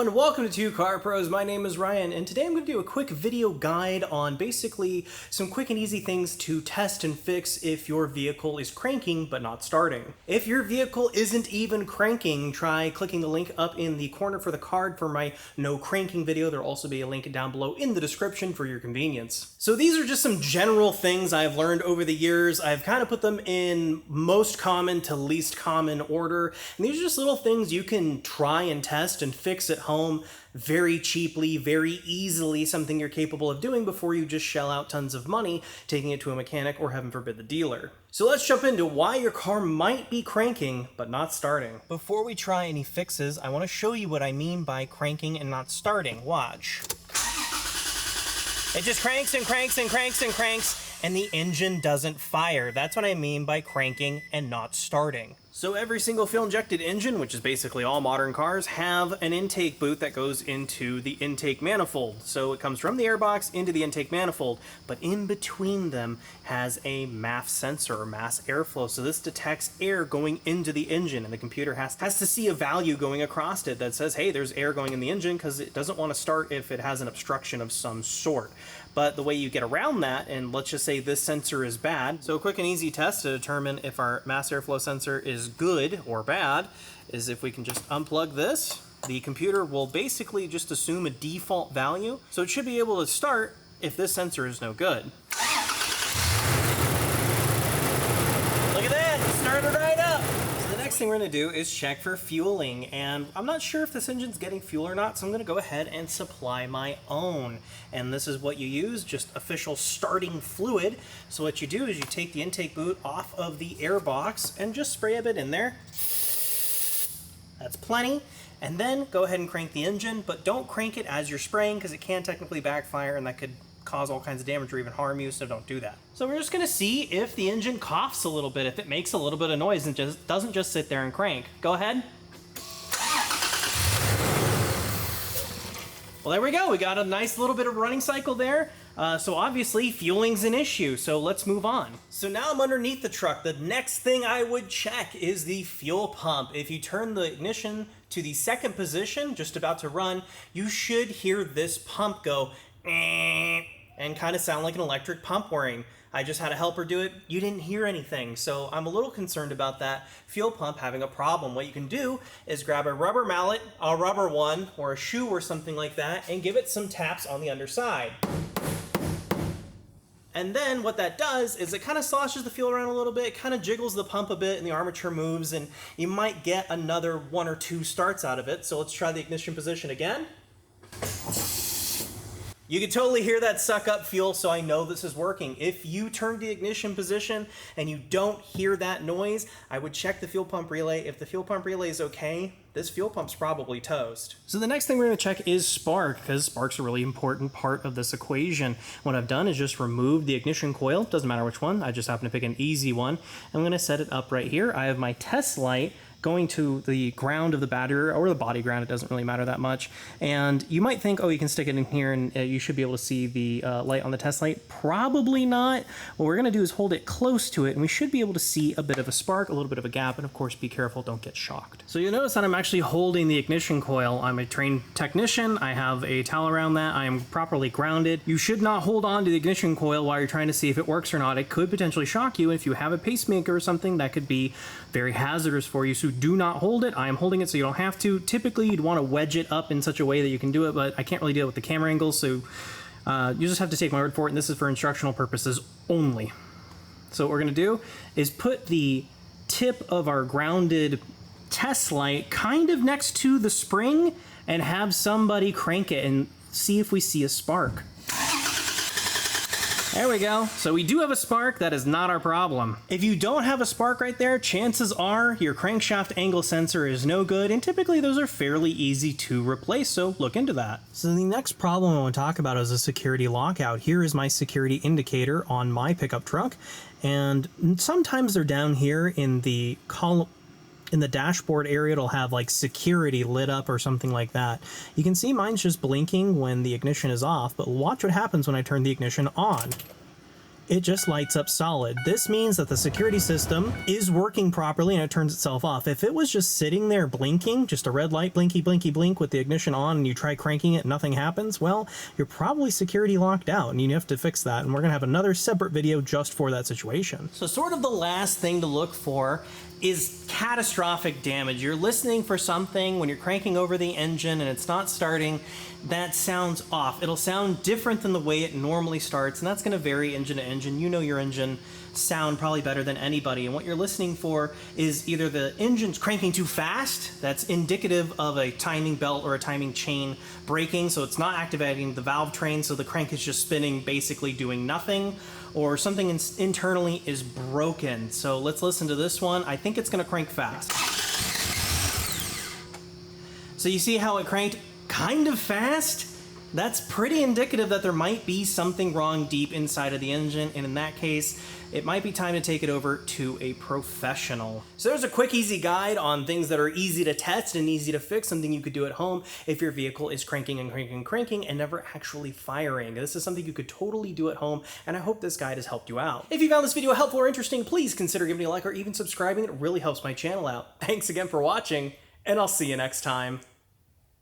everyone, welcome to Two Car Pros. My name is Ryan, and today I'm going to do a quick video guide on basically some quick and easy things to test and fix if your vehicle is cranking but not starting. If your vehicle isn't even cranking, try clicking the link up in the corner for the card for my no cranking video. There'll also be a link down below in the description for your convenience. So these are just some general things I've learned over the years. I've kind of put them in most common to least common order, and these are just little things you can try and test and fix at home very cheaply, very easily, something you're capable of doing before you just shell out tons of money taking it to a mechanic or, heaven forbid, the dealer. So let's jump into why your car might be cranking but not starting. Before we try any fixes, I want to show you what I mean by cranking and not starting. Watch. It just cranks and cranks and cranks and cranks, and the engine doesn't fire. That's what I mean by cranking and not starting. So every single fuel-injected engine, which is basically all modern cars, have an intake boot that goes into the intake manifold. So it comes from the airbox into the intake manifold, but in between them has a MAF sensor, or mass airflow. So this detects air going into the engine, and the computer has to see a value going across it that says, hey, there's air going in the engine, because it doesn't want to start if it has an obstruction of some sort. But the way you get around that, and let's just say this sensor is bad, so a quick and easy test to determine if our mass airflow sensor is good or bad is if we can just unplug this. The computer will basically just assume a default value, so it should be able to start if this sensor is no good. Look at that, it started right up! Next thing we're going to do is check for fueling, and I'm not sure if this engine's getting fuel or not, so I'm going to go ahead and supply my own. And this is what you use, just official starting fluid. So what you do is you take the intake boot off of the air box and just spray a bit in there. That's plenty. And then go ahead and crank the engine, but don't crank it as you're spraying because it can technically backfire and that could cause all kinds of damage or even harm you, so don't do that. So we're just going to see if the engine coughs a little bit, if it makes a little bit of noise and just doesn't just sit there and crank. Go ahead. Well, there we go. We got a nice little bit of running cycle there. So obviously fueling's an issue, so let's move on. So now I'm underneath the truck. The next thing I would check is the fuel pump. If you turn the ignition to the second position, just about to run, you should hear this pump go and kind of sound like an electric pump whirring. I just had a helper do it. You didn't hear anything, so I'm a little concerned about that fuel pump having a problem. What you can do is grab a rubber mallet, a rubber one, or a shoe or something like that, and give it some taps on the underside. And then what that does is it kind of sloshes the fuel around a little bit, kind of jiggles the pump a bit, and the armature moves, and you might get another 1 or 2 starts out of it. So let's try the ignition position again. You can totally hear that suck up fuel, so I know this is working. If you turn the ignition position and you don't hear that noise, I would check the fuel pump relay. If the fuel pump relay is okay, this fuel pump's probably toast. So the next thing we're going to check is spark, because spark's a really important part of this equation. What I've done is just remove the ignition coil. Doesn't matter which one. I just happen to pick an easy one. I'm going to set it up right here. I have my test light going to the ground of the battery, or the body ground, it doesn't really matter that much. And you might think, oh, you can stick it in here and you should be able to see the light on the test light. Probably not. What we're gonna do is hold it close to it, and we should be able to see a bit of a spark, a little bit of a gap, and of course be careful, don't get shocked. So you'll notice that I'm actually holding the ignition coil. I'm a trained technician, I have a towel around that, I am properly grounded. You should not hold on to the ignition coil while you're trying to see if it works or not. It could potentially shock you, and if you have a pacemaker or something, that could be very hazardous for you. So do not hold it. I am holding it so you don't have to. Typically, you'd want to wedge it up in such a way that you can do it, but I can't really do it with the camera angles, so you just have to take my word for it, and this is for instructional purposes only. So what we're going to do is put the tip of our grounded test light kind of next to the spring and have somebody crank it and see if we see a spark. There we go. So we do have a spark. That is not our problem. If you don't have a spark right there, chances are your crankshaft angle sensor is no good, and typically those are fairly easy to replace, so look into that. So the next problem I want to talk about is a security lockout. Here is my security indicator on my pickup truck, and sometimes they're down here in the column. In the dashboard area, it'll have like security lit up or something like that. You can see mine's just blinking when the ignition is off, but watch what happens when I turn the ignition on. it just lights up solid. This means that the security system is working properly and it turns itself off. If it was just sitting there blinking, just a red light, blinky, blinky, blink with the ignition on, and you try cranking it and nothing happens, well, you're probably security locked out and you have to fix that. And we're gonna have another separate video just for that situation. So sort of the last thing to look for is catastrophic damage. You're listening for something when you're cranking over the engine and it's not starting, that sounds off. It'll sound different than the way it normally starts, and that's gonna vary engine to engine. You know your engine sound probably better than anybody, and what you're listening for is either the engine's cranking too fast, that's indicative of a timing belt or a timing chain breaking, so it's not activating the valve train, so the crank is just spinning, basically doing nothing, or something internally is broken. So let's listen to this one. I think it's gonna crank fast. So you see how it cranked kind of fast? That's pretty indicative that there might be something wrong deep inside of the engine, and in that case, it might be time to take it over to a professional. So there's a quick, easy guide on things that are easy to test and easy to fix, something you could do at home if your vehicle is cranking and cranking and cranking and never actually firing. This is something you could totally do at home, and I hope this guide has helped you out. If you found this video helpful or interesting, please consider giving it a like or even subscribing. It really helps my channel out. Thanks again for watching, and I'll see you next time.